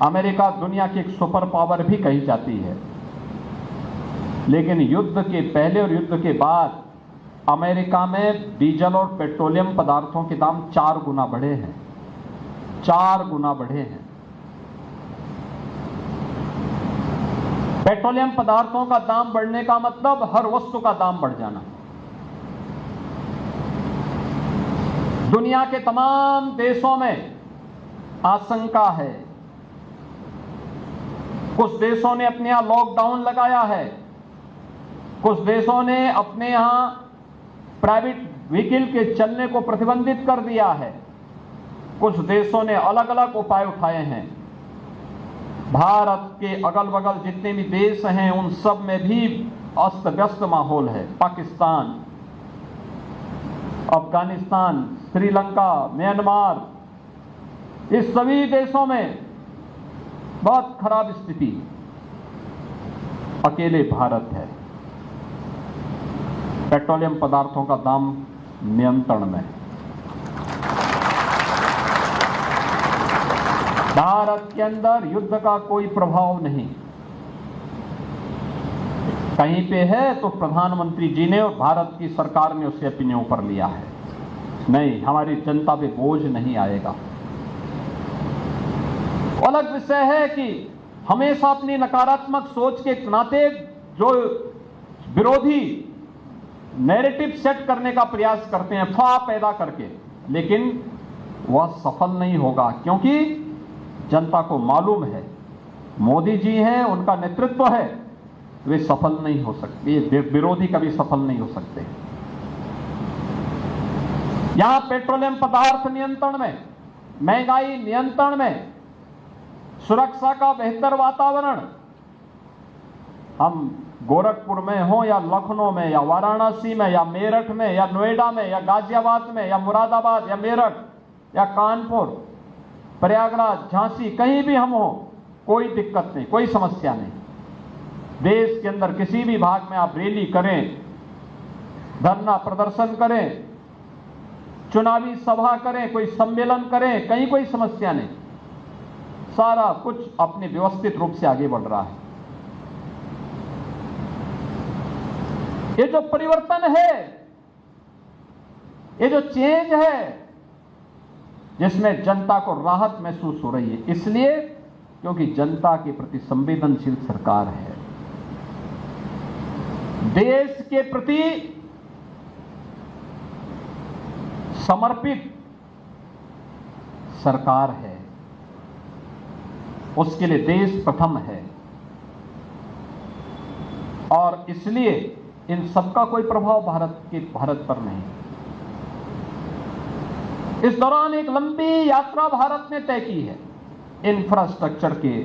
America दुनिया की एक सुपर पावर भी कही जाती है, लेकिन युद्ध के पहले और युद्ध के बाद अमेरिका में डीजल और पेट्रोलियम पदार्थों के दाम 4 गुना बढ़े हैं, 4 गुना बढ़े हैं। पेट्रोलियम पदार्थों का दाम बढ़ने का मतलब हर वस्तु का दाम बढ़ जाना। दुनिया के तमाम देशों में आशंका है, कुछ देशों ने अपने यहां लॉकडाउन लगाया है, कुछ देशों ने अपने यहां प्राइवेट व्हीकल के चलने को प्रतिबंधित कर दिया है, कुछ देशों ने अलग अलग उपाय उठाए हैं। भारत के अगल बगल जितने भी देश हैं उन सब में भी अस्त व्यस्त माहौल है। पाकिस्तान, अफगानिस्तान, श्रीलंका, म्यांमार, इस सभी देशों में बहुत खराब स्थिति। अकेले भारत है, पेट्रोलियम पदार्थों का दाम नियंत्रण में। भारत के अंदर युद्ध का कोई प्रभाव नहीं, कहीं पे है तो प्रधानमंत्री जी ने और भारत की सरकार ने उसे अपने ऊपर लिया है। नहीं, हमारी जनता पे बोझ नहीं आएगा। अलग विषय है कि हमेशा अपनी नकारात्मक सोच के नाते जो विरोधी नैरेटिव सेट करने का प्रयास करते हैं अफवाह पैदा करके, लेकिन वह सफल नहीं होगा, क्योंकि जनता को मालूम है मोदी जी हैं, उनका नेतृत्व है, वे सफल नहीं हो सकते, विरोधी कभी सफल नहीं हो सकते। यहां पेट्रोलियम पदार्थ नियंत्रण में, महंगाई नियंत्रण में, सुरक्षा का बेहतर वातावरण, हम गोरखपुर में हो या लखनऊ में या वाराणसी में या मेरठ में या नोएडा में या गाजियाबाद में या मुरादाबाद या मेरठ या कानपुर, प्रयागराज, झांसी, कहीं भी हम हो, कोई दिक्कत नहीं, कोई समस्या नहीं। देश के अंदर किसी भी भाग में आप रैली करें, धरना प्रदर्शन करें, चुनावी सभा करें, कोई सम्मेलन करें, कहीं कोई समस्या नहीं। सारा कुछ अपने व्यवस्थित रूप से आगे बढ़ रहा है। ये जो परिवर्तन है, ये जो चेंज है, जिसमें जनता को राहत महसूस हो रही है, इसलिए क्योंकि जनता के प्रति संवेदनशील सरकार है, देश के प्रति समर्पित सरकार है, उसके लिए देश प्रथम है, और इसलिए इन सबका कोई प्रभाव भारत पर नहीं। इस दौरान एक लंबी यात्रा भारत ने तय की है, इंफ्रास्ट्रक्चर के,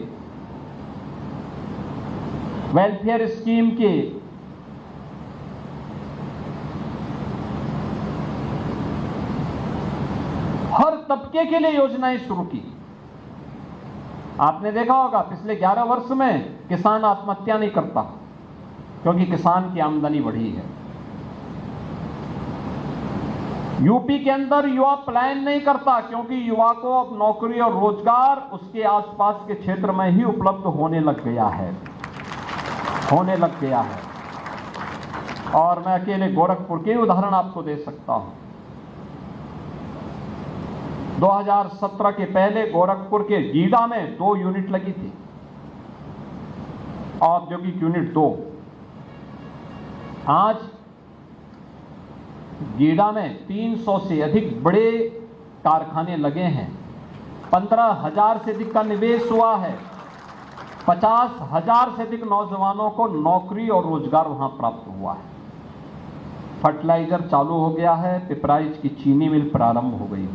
वेलफेयर स्कीम के, हर तबके के लिए योजनाएं शुरू की। आपने देखा होगा पिछले 11 वर्ष में किसान आत्महत्या नहीं करता, क्योंकि किसान की आमदनी बढ़ी है। यूपी के अंदर युवा पलायन नहीं करता, क्योंकि युवा को अब नौकरी और रोजगार उसके आसपास के क्षेत्र में ही उपलब्ध होने लग गया है। और मैं अकेले गोरखपुर के उदाहरण आपको दे सकता हूं। 2017 के पहले गोरखपुर के गीडा में 2 यूनिट लगी थी, औद्योगिक यूनिट 2। आज गीडा में 300 से अधिक बड़े कारखाने लगे हैं, 15,000 से अधिक का निवेश हुआ है, 50,000 से अधिक नौजवानों को नौकरी और रोजगार वहां प्राप्त हुआ है। फर्टिलाइजर चालू हो गया है, पिपराइच की चीनी मिल प्रारंभ हो गई।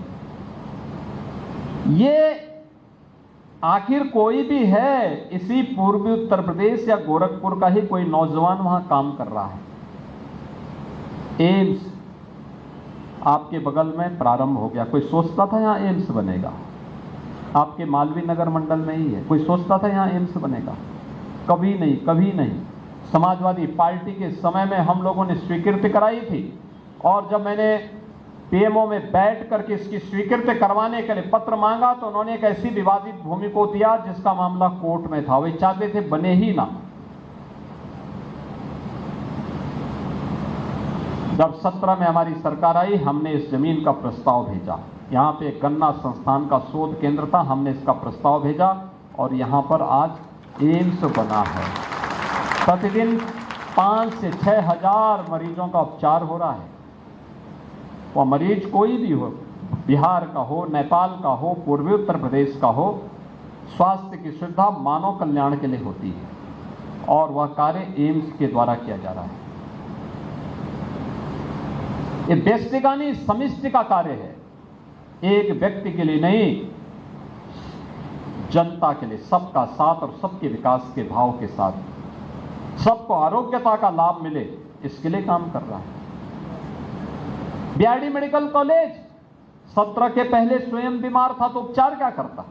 ये आखिर कोई भी है, इसी पूर्वी उत्तर प्रदेश या गोरखपुर का ही कोई नौजवान वहां काम कर रहा है। एम्स आपके बगल में प्रारंभ हो गया। कोई सोचता था यहां एम्स बनेगा? आपके मालवीय नगर मंडल में ही है। कोई सोचता था यहां एम्स बनेगा? कभी नहीं, कभी नहीं। समाजवादी पार्टी के समय में हम लोगों ने स्वीकृति कराई थी, और जब मैंने पीएमओ में बैठ करके इसकी स्वीकृति करवाने के लिए पत्र मांगा तो उन्होंने एक ऐसी विवादित भूमि को दिया जिसका मामला कोर्ट में था। वे चाहते थे बने ही ना। जब 17 में हमारी सरकार आई, हमने इस जमीन का प्रस्ताव भेजा। यहां पे गन्ना संस्थान का शोध केंद्र था, हमने इसका प्रस्ताव भेजा और यहां पर आज एम्स बना है। प्रतिदिन 5 से 6 हजार मरीजों का उपचार हो रहा है। वह मरीज कोई भी हो, बिहार का हो, नेपाल का हो, पूर्वी उत्तर प्रदेश का हो, स्वास्थ्य की सुविधा मानव कल्याण के लिए होती है और वह कार्य एम्स के द्वारा किया जा रहा है। ये व्यष्टिगानी समिष्टि का कार्य है, एक व्यक्ति के लिए नहीं, जनता के लिए, सबका साथ और सबके विकास के भाव के साथ सबको आरोग्यता का लाभ मिले, इसके लिए काम कर रहा है। बीआरडी मेडिकल कॉलेज 17 के पहले स्वयं बीमार था तो उपचार क्या करता?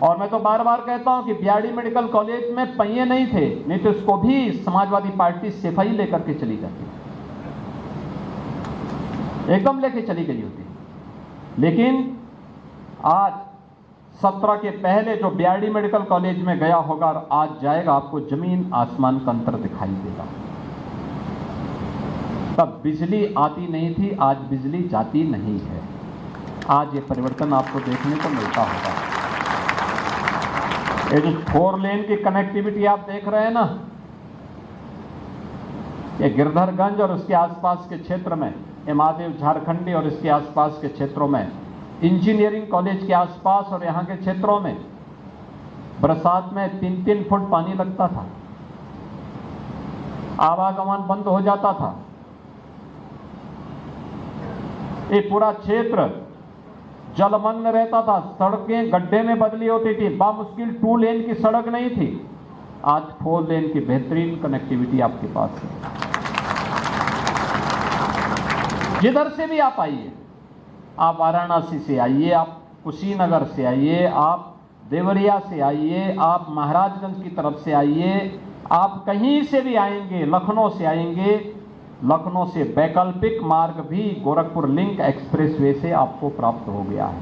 और मैं तो बार बार कहता हूं कि बीआरडी मेडिकल कॉलेज में पहिए नहीं थे, नहीं तो इसको भी समाजवादी पार्टी सिपाही लेकर के चली जाती, एकदम लेके चली गई होती। लेकिन आज 17 के पहले जो बीआरडी मेडिकल कॉलेज में गया होगा और आज जाएगा, आपको जमीन आसमान का अंतर दिखाई देगा। तब बिजली आती नहीं थी, आज बिजली जाती नहीं है। आज ये परिवर्तन आपको देखने को मिलता होगा। ये जो 4 लेन की कनेक्टिविटी आप देख रहे हैं ना, ये गिरधरगंज और उसके आसपास के क्षेत्र में, ये महादेव झारखंडी और इसके आसपास के क्षेत्रों में, इंजीनियरिंग कॉलेज के आसपास और यहां के क्षेत्रों में बरसात में 3-3 फुट पानी लगता था, आवागमन बंद हो जाता था। ये पूरा क्षेत्र जलमग्न रहता था, सड़कें गड्ढे में बदली होती थी, बामुश्किल 2 लेन की सड़क नहीं थी। आज 4 लेन की बेहतरीन कनेक्टिविटी आपके पास है। जिधर से भी आप आइए, आप वाराणसी से आइए, आप कुशीनगर से आइए, आप देवरिया से आइए, आप महाराजगंज की तरफ से आइए, आप कहीं से भी आएंगे, लखनऊ से आएंगे, लखनऊ से वैकल्पिक मार्ग भी गोरखपुर लिंक एक्सप्रेसवे से आपको प्राप्त हो गया है।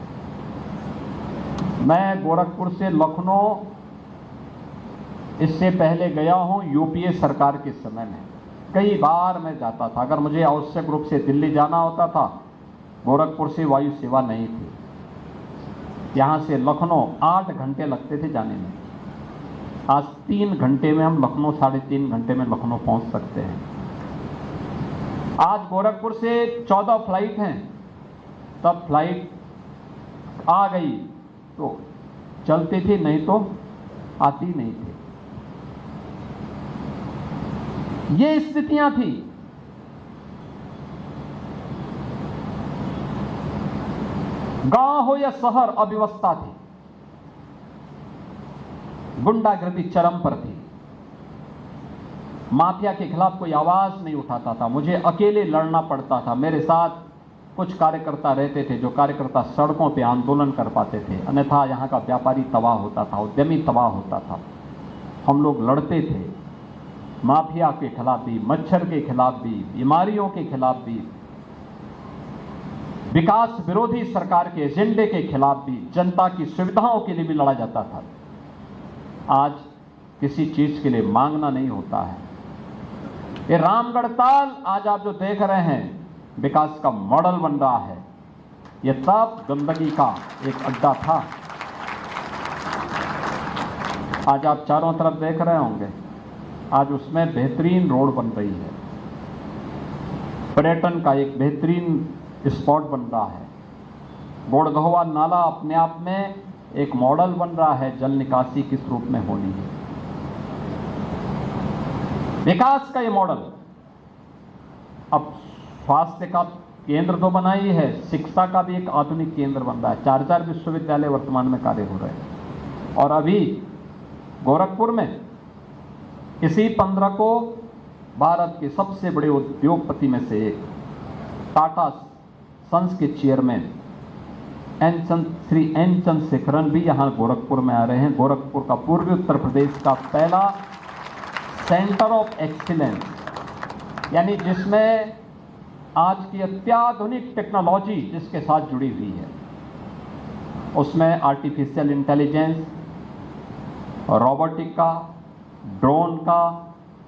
मैं गोरखपुर से लखनऊ इससे पहले गया हूं, यूपीए सरकार के समय में कई बार मैं जाता था। अगर मुझे आवश्यक रूप से दिल्ली जाना होता था, गोरखपुर से वायु सेवा नहीं थी, यहां से लखनऊ 8 घंटे लगते थे जाने में। आज 3 घंटे में हम लखनऊ, 3.5 घंटे में लखनऊ पहुंच सकते हैं। आज गोरखपुर से 14 फ्लाइट हैं, तब फ्लाइट आ गई तो चलती थी, नहीं तो आती नहीं थी। ये स्थितियां थी। गांव हो या शहर, अव्यवस्था थी, गुंडागर्दी चरम पर थी। माफिया के खिलाफ कोई आवाज नहीं उठाता था, मुझे अकेले लड़ना पड़ता था। मेरे साथ कुछ कार्यकर्ता रहते थे, जो कार्यकर्ता सड़कों पे आंदोलन कर पाते थे, अन्यथा यहाँ का व्यापारी तबाह होता था, उद्यमी तबाह होता था। हम लोग लड़ते थे, माफिया के खिलाफ भी, मच्छर के खिलाफ भी, बीमारियों के खिलाफ भी, विकास विरोधी सरकार के एजेंडे के खिलाफ भी, जनता की सुविधाओं के लिए भी लड़ा जाता था। आज किसी चीज के लिए मांगना नहीं होता है। ये रामगढ़ ताल आज आप जो देख रहे हैं, विकास का मॉडल बन रहा है। ये तब गंदगी का एक अड्डा था, आज आप चारों तरफ देख रहे होंगे, आज उसमें बेहतरीन रोड बन रही है, पर्यटन का एक बेहतरीन स्पॉट बन रहा है। गोड़गहवा नाला अपने आप में एक मॉडल बन रहा है, जल निकासी किस रूप में होनी है। विकास का ये मॉडल अब स्वास्थ्य का केंद्र तो बना ही है, शिक्षा का भी एक आधुनिक केंद्र बन रहा है। 4 विश्वविद्यालय वर्तमान में कार्य हो रहे हैं। और अभी गोरखपुर में इसी 15 को भारत के सबसे बड़े उद्योगपति में से एक टाटा सन्स के चेयरमैन श्री एन चंद्रशेखरन भी यहाँ गोरखपुर में आ रहे हैं। गोरखपुर का पूर्वी उत्तर प्रदेश का पहला सेंटर ऑफ एक्सीलेंस यानी जिसमें आज की अत्याधुनिक टेक्नोलॉजी जिसके साथ जुड़ी हुई है, उसमें आर्टिफिशियल इंटेलिजेंस, रोबोटिक का, ड्रोन का,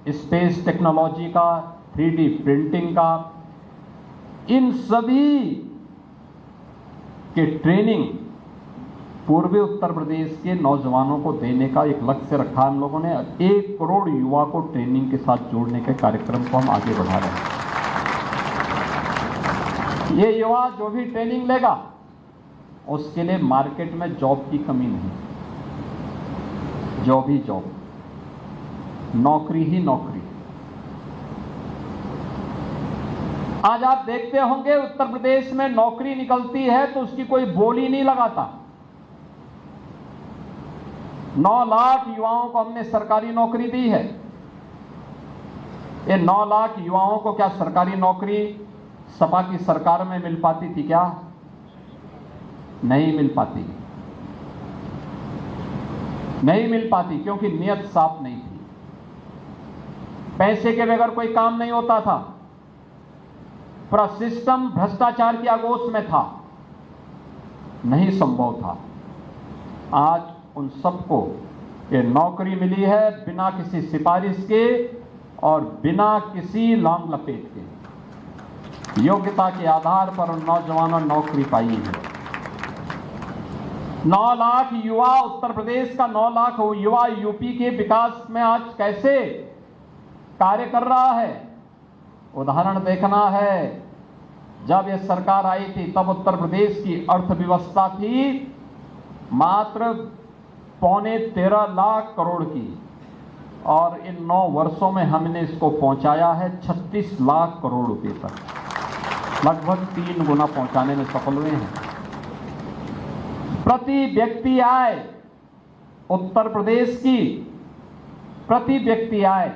स्पेस टेक्नोलॉजी का, 3D प्रिंटिंग का, इन सभी के ट्रेनिंग पूर्वी उत्तर प्रदेश के नौजवानों को देने का एक लक्ष्य रखा हम लोगों ने। 1 करोड़ युवा को ट्रेनिंग के साथ जोड़ने के कार्यक्रम को हम आगे बढ़ा रहे हैं। ये युवा जो भी ट्रेनिंग लेगा उसके लिए मार्केट में जॉब की कमी नहीं, जॉब ही जॉब, नौकरी ही नौकरी। आज आप देखते होंगे उत्तर प्रदेश में नौकरी निकलती है तो उसकी कोई बोली नहीं लगाता। 9 लाख युवाओं को हमने सरकारी नौकरी दी है। ये 9 लाख युवाओं को क्या सरकारी नौकरी सपा की सरकार में मिल पाती थी क्या? नहीं मिल पाती, नहीं मिल पाती, क्योंकि नियत साफ नहीं थी। पैसे के बगैर कोई काम नहीं होता था, पूरा सिस्टम भ्रष्टाचार की आगोश में था, नहीं संभव था। आज उन सबको ये नौकरी मिली है बिना किसी सिफारिश के और बिना किसी लांग लपेट के। योग्यता के आधार पर उन नौजवानों ने नौकरी पाई है। 9 लाख युवा, उत्तर प्रदेश का 9 लाख युवा यूपी के विकास में आज कैसे कार्य कर रहा है, उदाहरण देखना है। जब यह सरकार आई थी तब उत्तर प्रदेश की अर्थव्यवस्था थी मात्र 13.25 लाख करोड़ की, और इन 9 वर्षों में हमने इसको पहुंचाया है 36 लाख करोड़ रुपए तक, लगभग 3 गुना पहुंचाने में सफल हुए हैं। प्रति व्यक्ति आय उत्तर प्रदेश की, प्रति व्यक्ति आय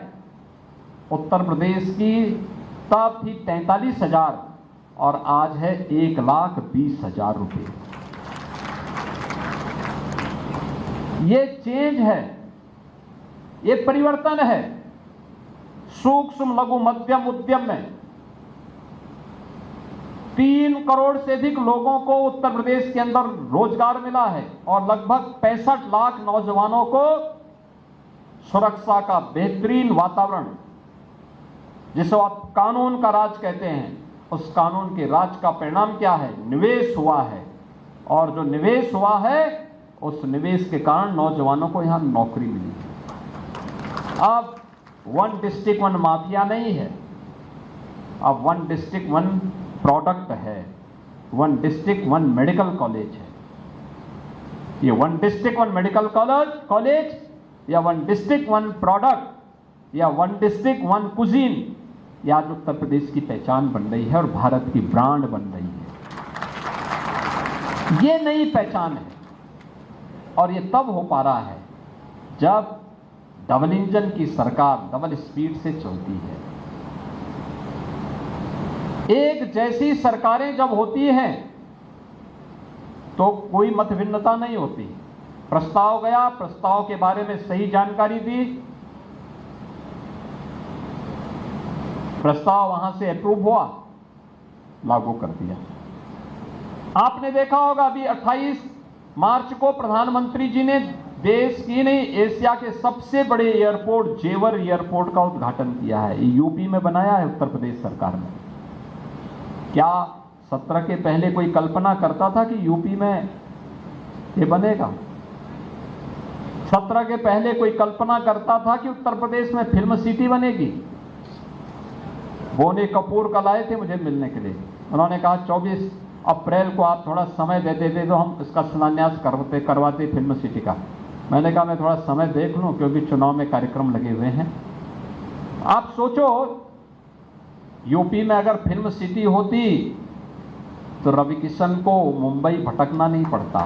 उत्तर प्रदेश की तब थी 43,000 और आज है 1,20,000 रुपए। ये चेंज है, ये परिवर्तन है। सूक्ष्म लघु मध्यम उद्यम में 3 करोड़ से अधिक लोगों को उत्तर प्रदेश के अंदर रोजगार मिला है और लगभग 65 लाख नौजवानों को सुरक्षा का बेहतरीन वातावरण, जिसे आप कानून का राज कहते हैं, उस कानून के राज का परिणाम क्या है? निवेश हुआ है, और जो निवेश हुआ है उस निवेश के कारण नौजवानों को यहां नौकरी मिली है। अब 1 डिस्ट्रिक्ट 1 माफिया नहीं है, अब 1 डिस्ट्रिक्ट 1 प्रोडक्ट है, 1 डिस्ट्रिक्ट 1 मेडिकल कॉलेज है। ये 1 डिस्ट्रिक्ट 1 मेडिकल कॉलेज या 1 डिस्ट्रिक्ट 1 प्रोडक्ट या 1 डिस्ट्रिक्ट 1 कुजीन, ये आज उत्तर प्रदेश की पहचान बन रही है और भारत की ब्रांड बन रही है। ये नई पहचान है और ये तब हो पा रहा है जब डबल इंजन की सरकार डबल स्पीड से चलती है। एक जैसी सरकारें जब होती हैं तो कोई मतभिन्नता नहीं होती। प्रस्ताव गया, प्रस्ताव के बारे में सही जानकारी दी, प्रस्ताव वहां से अप्रूव हुआ, लागू कर दिया। आपने देखा होगा अभी 28 मार्च को प्रधानमंत्री जी ने देश की नहीं एशिया के सबसे बड़े एयरपोर्ट जेवर एयरपोर्ट का उद्घाटन किया है। यूपी में बनाया है उत्तर प्रदेश सरकार ने। क्या 17 के पहले कोई कल्पना करता था कि यूपी में ये बनेगा? 17 के पहले कोई कल्पना करता था कि उत्तर प्रदेश में फिल्म सिटी बनेगी? बोनी कपूर कल आए थे मुझे मिलने के लिए, उन्होंने कहा 24 अप्रैल को आप थोड़ा समय दे देते तो हम इसका शिलान्यास करवाते फिल्म सिटी का। मैंने कहा मैं थोड़ा समय देख लूं क्योंकि चुनाव में कार्यक्रम लगे हुए हैं। आप सोचो यूपी में अगर फिल्म सिटी होती तो रवि किशन को मुंबई भटकना नहीं पड़ता।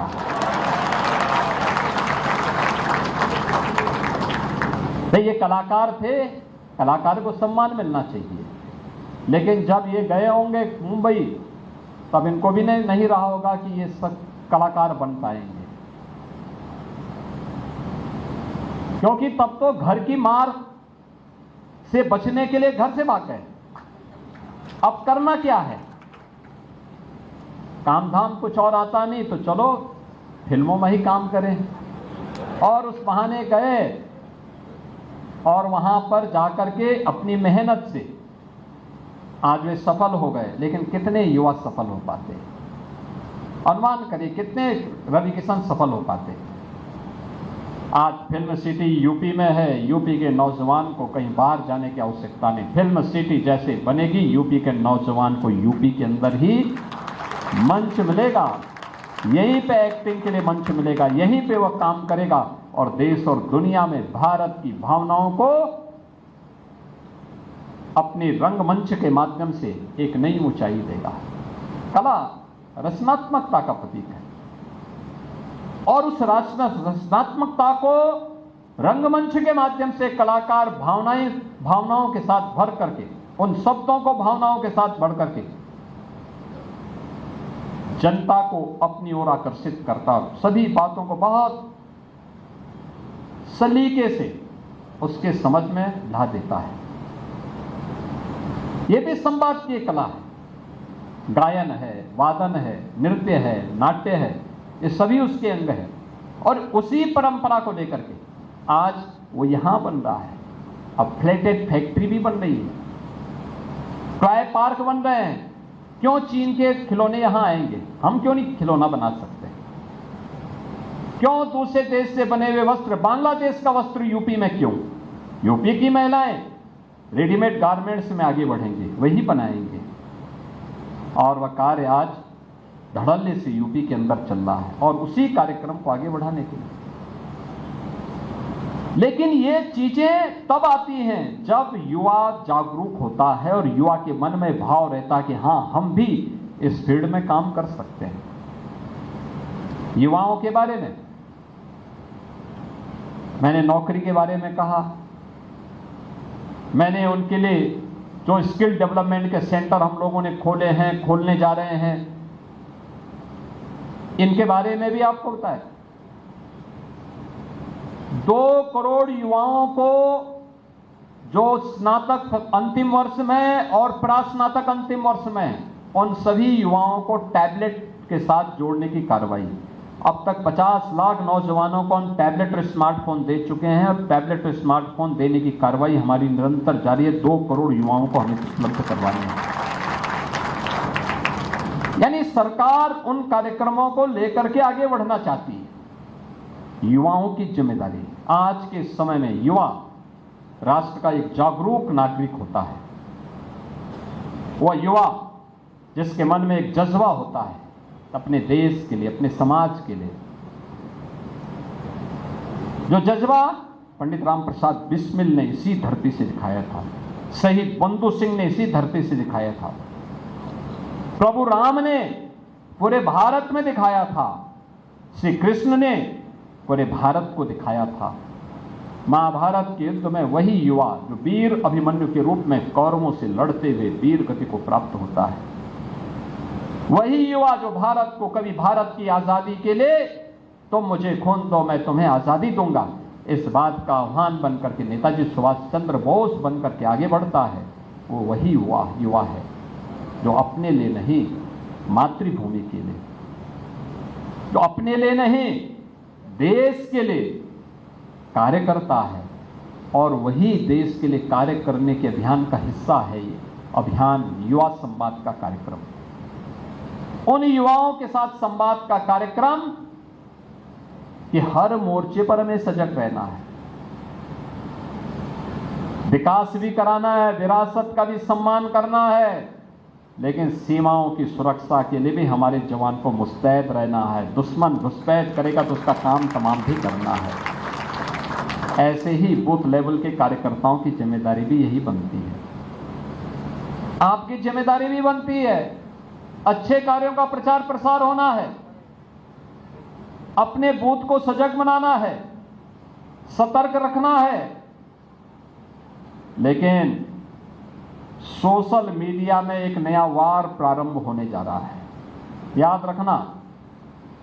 भाई ये कलाकार थे, कलाकार को सम्मान मिलना चाहिए, लेकिन जब ये गए होंगे मुंबई तब इनको भी नहीं रहा होगा कि ये सब कलाकार बन पाएंगे, क्योंकि तब तो घर की मार से बचने के लिए घर से भाग गए। अब करना क्या है? काम धाम कुछ और आता नहीं तो चलो फिल्मों में ही काम करें। और उस बहाने गए और वहां पर जाकर के अपनी मेहनत से आज वे सफल हो गए। लेकिन कितने युवा सफल हो पाते? अनुमान करिए कितने रवि किशन सफल हो पाते? आज फिल्म सिटी यूपी में है, यूपी के नौजवान को कहीं बाहर जाने की आवश्यकता नहीं। फिल्म सिटी जैसे बनेगी, यूपी के नौजवान को यूपी के अंदर ही मंच मिलेगा, यहीं पे एक्टिंग के लिए मंच मिलेगा, यहीं पे वह काम करेगा और देश और दुनिया में भारत की भावनाओं को अपने रंगमंच के माध्यम से एक नई ऊंचाई देगा। कला रचनात्मकता का प्रतीक है और उस रचनात्मकता को रंगमंच के माध्यम से कलाकार भावनाओं के साथ भर करके, उन शब्दों को भावनाओं के साथ भर करके जनता को अपनी ओर आकर्षित करता, सभी बातों को बहुत सलीके से उसके समझ में ला देता है। यह भी संवाद की कला है। गायन है, वादन है, नृत्य है, नाट्य है, ये सभी उसके अंग हैं। और उसी परंपरा को लेकर के आज वो यहां बन रहा है। अब फ्लैटेड फैक्ट्री भी बन रही है, टॉय पार्क बन रहे हैं। क्यों चीन के खिलौने यहां आएंगे? हम क्यों नहीं खिलौना बना सकते? क्यों दूसरे देश से बने हुए वस्त्र, बांग्लादेश का वस्त्र यूपी में क्यों? यूपी की महिलाएं रेडीमेड गारमेंट्स में आगे बढ़ेंगे, वही बनाएंगे। और वह कार्य आज धड़ल्ले से यूपी के अंदर चल रहा है और उसी कार्यक्रम को आगे बढ़ाने के लिए। लेकिन ये चीजें तब आती हैं जब युवा जागरूक होता है और युवा के मन में भाव रहता है कि हां, हम भी इस फील्ड में काम कर सकते हैं। युवाओं के बारे में मैंने नौकरी के बारे में कहा, मैंने उनके लिए जो स्किल डेवलपमेंट के सेंटर हम लोगों ने खोले हैं, खोलने जा रहे हैं, इनके बारे में भी आपको बताया। 2 करोड़ युवाओं को जो स्नातक अंतिम वर्ष में और प्रास्नातक अंतिम वर्ष में, उन सभी युवाओं को टैबलेट के साथ जोड़ने की कार्रवाई। अब तक 50 लाख नौजवानों को हम टैबलेट और स्मार्टफोन दे चुके हैं और टैबलेट और स्मार्टफोन देने की कार्रवाई हमारी निरंतर जारी है। 2 करोड़ युवाओं को हमें उपलब्ध करवानी है। यानी सरकार उन कार्यक्रमों को लेकर के आगे बढ़ना चाहती है। युवाओं की जिम्मेदारी, आज के समय में युवा राष्ट्र का एक जागरूक नागरिक होता है। वह युवा जिसके मन में एक जज्बा होता है अपने देश के लिए, अपने समाज के लिए, जो जज्बा पंडित राम प्रसाद बिस्मिल ने इसी धरती से दिखाया था, शहीद बंधु सिंह ने इसी धरती से दिखाया था, प्रभु राम ने पूरे भारत में दिखाया था, श्री कृष्ण ने पूरे भारत को दिखाया था। महाभारत के युद्ध में वही युवा जो वीर अभिमन्यु के रूप में कौरवों से लड़ते हुए वीर गति को प्राप्त होता है, वही युवा जो भारत को कभी भारत की आजादी के लिए तुम मुझे खून दो मैं तुम्हें आजादी दूंगा, इस बात का आह्वान बनकर के नेताजी सुभाष चंद्र बोस बनकर के आगे बढ़ता है। वो वही युवा है जो अपने लिए नहीं, मातृभूमि के लिए, जो अपने लिए नहीं देश के लिए कार्य करता है। और वही देश के लिए कार्य करने के अभियान का हिस्सा है ये अभियान, युवा संवाद का कार्यक्रम। उन युवाओं के साथ संवाद का कार्यक्रम कि हर मोर्चे पर हमें सजग रहना है, विकास भी कराना है, विरासत का भी सम्मान करना है, लेकिन सीमाओं की सुरक्षा के लिए भी हमारे जवान को मुस्तैद रहना है। दुश्मन घुसपैठ करेगा तो उसका काम तमाम भी करना है। ऐसे ही बूथ लेवल के कार्यकर्ताओं की जिम्मेदारी भी यही बनती है, आपकी जिम्मेदारी भी बनती है। अच्छे कार्यों का प्रचार प्रसार होना है, अपने बूथ को सजग बनाना है, सतर्क रखना है। लेकिन सोशल मीडिया में एक नया वार प्रारंभ होने जा रहा है। याद रखना,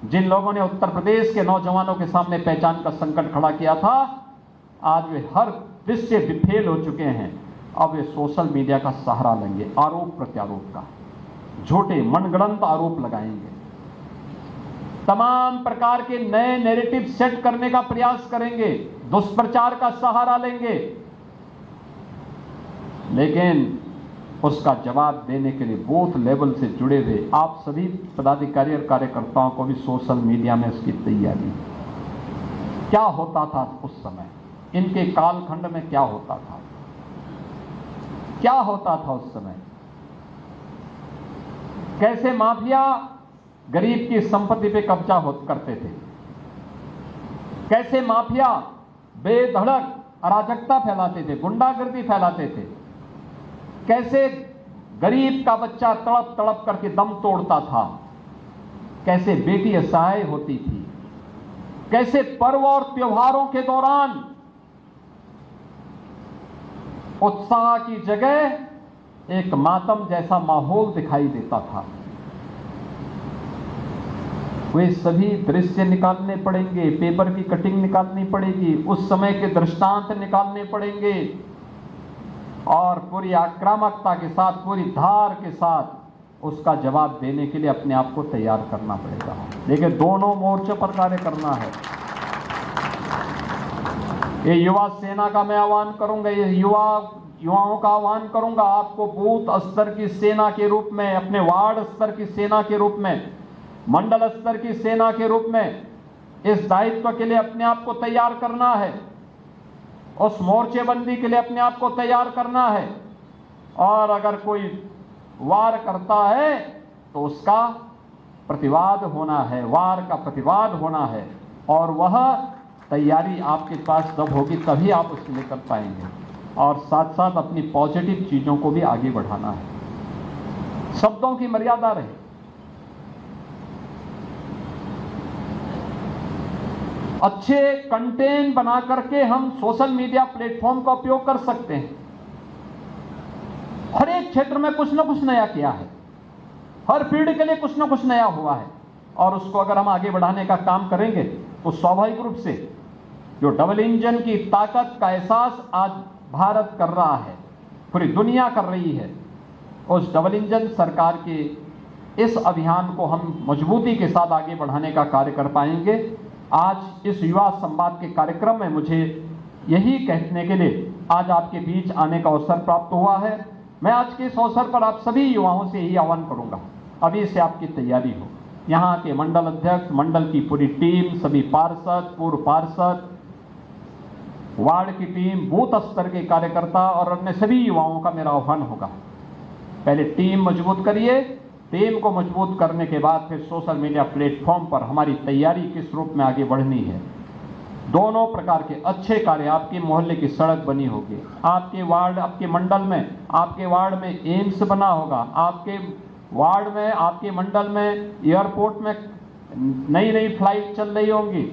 जिन लोगों ने उत्तर प्रदेश के नौजवानों के सामने पहचान का संकट खड़ा किया था, आज वे हर दृश्य फेल हो चुके हैं। अब वे सोशल मीडिया का सहारा लेंगे, आरोप प्रत्यारोप का, झूठे मनगढ़ंत आरोप लगाएंगे, तमाम प्रकार के नए नैरेटिव सेट करने का प्रयास करेंगे, दुष्प्रचार का सहारा लेंगे। लेकिन उसका जवाब देने के लिए बूथ लेवल से जुड़े हुए आप सभी पदाधिकारी और कार्यकर्ताओं को भी सोशल मीडिया में उसकी तैयारी। क्या होता था उस समय, इनके कालखंड में क्या होता था, क्या होता था उस समय, कैसे माफिया गरीब की संपत्ति पे कब्जा करते थे, कैसे माफिया बेधड़क अराजकता फैलाते थे, गुंडागर्दी फैलाते थे, कैसे गरीब का बच्चा तड़प तड़प करके दम तोड़ता था, कैसे बेटी असहाय होती थी, कैसे पर्व और त्योहारों के दौरान उत्साह की जगह एक मातम जैसा माहौल दिखाई देता था। वे सभी दृश्य निकालने पड़ेंगे, पेपर की कटिंग निकालनी पड़ेगी, उस समय के दृष्टांत निकालने पड़ेंगे और पूरी आक्रामकता के साथ, पूरी धार के साथ उसका जवाब देने के लिए अपने आप को तैयार करना पड़ेगा। लेकिन दोनों मोर्चों पर कार्य करना है। ये युवा सेना का मैं आह्वान करूंगा, ये युवाओं का आह्वान करूंगा, आपको बूथ स्तर की सेना के रूप में, अपने वार्ड स्तर की सेना के रूप में, मंडल स्तर की सेना के रूप में इस दायित्व के लिए अपने आप को तैयार करना है, उस मोर्चेबंदी के लिए अपने आप को तैयार करना है। और अगर कोई वार करता है तो उसका प्रतिवाद होना है, वार का प्रतिवाद होना है, और वह तैयारी आपके पास तब होगी तभी आप उसके लिए कर पाएंगे। और साथ साथ अपनी पॉजिटिव चीजों को भी आगे बढ़ाना है, शब्दों की मर्यादा रहे। अच्छे कंटेंट बना करके हम सोशल मीडिया प्लेटफॉर्म का उपयोग कर सकते हैं। हर एक क्षेत्र में कुछ ना कुछ नया किया है, हर पीढ़ी के लिए कुछ ना कुछ नया हुआ है, और उसको अगर हम आगे बढ़ाने का काम करेंगे तो स्वाभाविक रूप से जो डबल इंजन की ताकत का एहसास आज भारत कर रहा है, पूरी दुनिया कर रही है, उस डबल इंजन सरकार के इस अभियान को हम मजबूती के साथ आगे बढ़ाने का कार्य कर पाएंगे। आज इस युवा संवाद के कार्यक्रम में मुझे यही कहने के लिए आज आपके बीच आने का अवसर प्राप्त हुआ है। मैं आज के इस अवसर पर आप सभी युवाओं से यही आह्वान करूंगा, अभी से आपकी तैयारी हो। यहाँ के मंडल अध्यक्ष, मंडल की पूरी टीम, सभी पार्षद, पूर्व पार्षद, वार्ड की टीम, बूथ स्तर के कार्यकर्ता और अन्य सभी युवाओं का मेरा आह्वान होगा, पहले टीम मजबूत करिए। टीम को मजबूत करने के बाद फिर सोशल मीडिया प्लेटफॉर्म पर हमारी तैयारी किस रूप में आगे बढ़नी है। दोनों प्रकार के अच्छे कार्य, आपके मोहल्ले की सड़क बनी होगी, आपके वार्ड, आपके मंडल में, आपके वार्ड में एम्स बना होगा, आपके वार्ड में, आपके मंडल में एयरपोर्ट में नई नई फ्लाइट चल रही होंगी,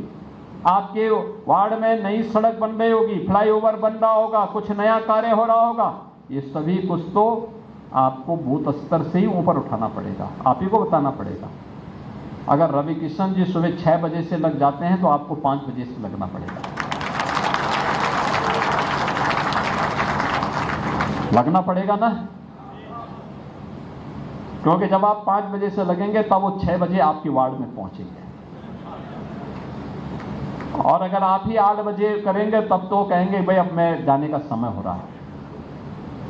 आपके वार्ड में नई सड़क बन रही होगी, फ्लाईओवर बन रहा होगा, कुछ नया कार्य हो रहा होगा। ये सभी कुछ तो आपको बूथ स्तर से ही ऊपर उठाना पड़ेगा, आप ही को बताना पड़ेगा। अगर रवि किशन जी सुबह 6 बजे से लग जाते हैं तो आपको 5 बजे से लगना पड़ेगा, लगना पड़ेगा ना, क्योंकि जब आप 5 बजे से लगेंगे तब वो 6 बजे आपके वार्ड में पहुंचेंगे। और अगर आप ही 8 बजे करेंगे तब तो कहेंगे भाई अब मैं जाने का समय हो रहा है।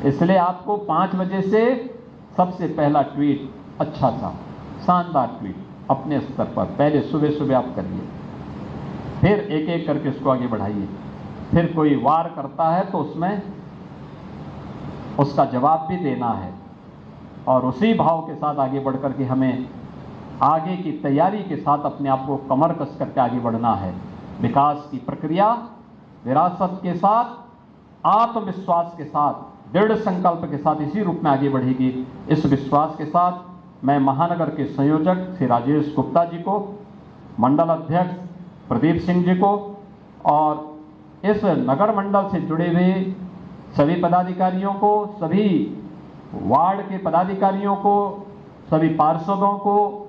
इसलिए आपको 5 बजे से सबसे पहला ट्वीट, अच्छा सा शानदार ट्वीट अपने स्तर पर पहले सुबह सुबह आप करिए, फिर एक एक करके इसको आगे बढ़ाइए। फिर कोई वार करता है तो उसमें उसका जवाब भी देना है, और उसी भाव के साथ आगे बढ़ करके हमें आगे की तैयारी के साथ अपने आप को कमर कस करके आगे बढ़ना है। विकास की प्रक्रिया विरासत के साथ, आत्मविश्वास के साथ, दृढ़ संकल्प के साथ इसी रूप में आगे बढ़ेगी। इस विश्वास के साथ मैं महानगर के संयोजक श्री राजेश गुप्ता जी को, मंडल अध्यक्ष प्रदीप सिंह जी को और इस नगर मंडल से जुड़े हुए सभी पदाधिकारियों को, सभी वार्ड के पदाधिकारियों को, सभी पार्षदों को,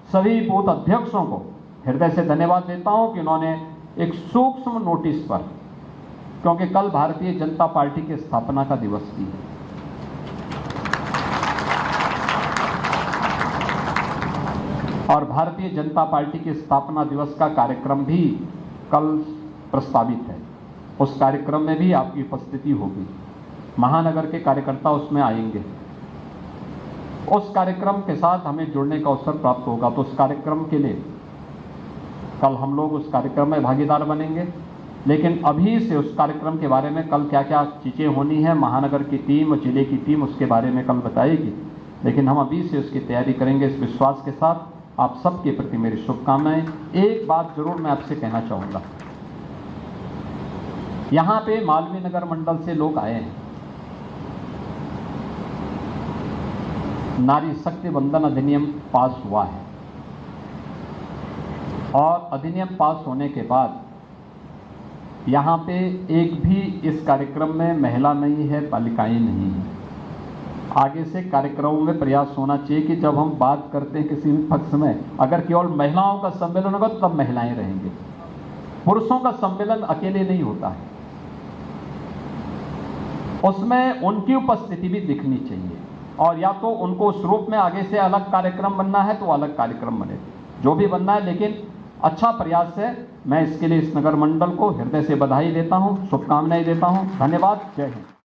सभी बूथ अध्यक्षों को हृदय से धन्यवाद देता हूं कि उन्होंने एक सूक्ष्म नोटिस पर क्योंकि कल भारतीय जनता पार्टी की स्थापना का दिवस भी है। और भारतीय जनता पार्टी की स्थापना दिवस का कार्यक्रम भी कल प्रस्तावित है। उस कार्यक्रम में भी आपकी उपस्थिति होगी, महानगर के कार्यकर्ता उसमें आएंगे। उस कार्यक्रम के साथ हमें जुड़ने का अवसर प्राप्त होगा, तो उस कार्यक्रम के लिए कल हम लोग उस कार्यक्रम में भागीदार बनेंगे। लेकिन अभी से उस कार्यक्रम के बारे में कल क्या क्या चीज़ें होनी है, महानगर की टीम और जिले की टीम उसके बारे में कल बताएगी। लेकिन हम अभी से उसकी तैयारी करेंगे इस विश्वास के साथ। आप सबके प्रति मेरी शुभकामनाएं। एक बात जरूर मैं आपसे कहना चाहूँगा, यहाँ पे मालवीय नगर मंडल से लोग आए हैं। नारी शक्ति वंदन अधिनियम पास हुआ है और अधिनियम पास होने के बाद यहाँ पे एक भी इस कार्यक्रम में महिला नहीं है, बालिकाएं नहीं है। आगे से कार्यक्रमों में प्रयास होना चाहिए कि जब हम बात करते हैं किसी भी पक्ष में, अगर केवल महिलाओं का सम्मेलन होगा तो तब महिलाएं रहेंगे। पुरुषों का सम्मेलन अकेले नहीं होता है, उसमें उनकी उपस्थिति भी दिखनी चाहिए। और या तो उनको उस रूप में आगे से अलग कार्यक्रम बनना है तो अलग कार्यक्रम बने, जो भी बनना है। लेकिन अच्छा प्रयास है। मैं इसके लिए इस नगर मंडल को हृदय से बधाई देता हूं, शुभकामनाएं देता हूं। धन्यवाद। जय हिंद।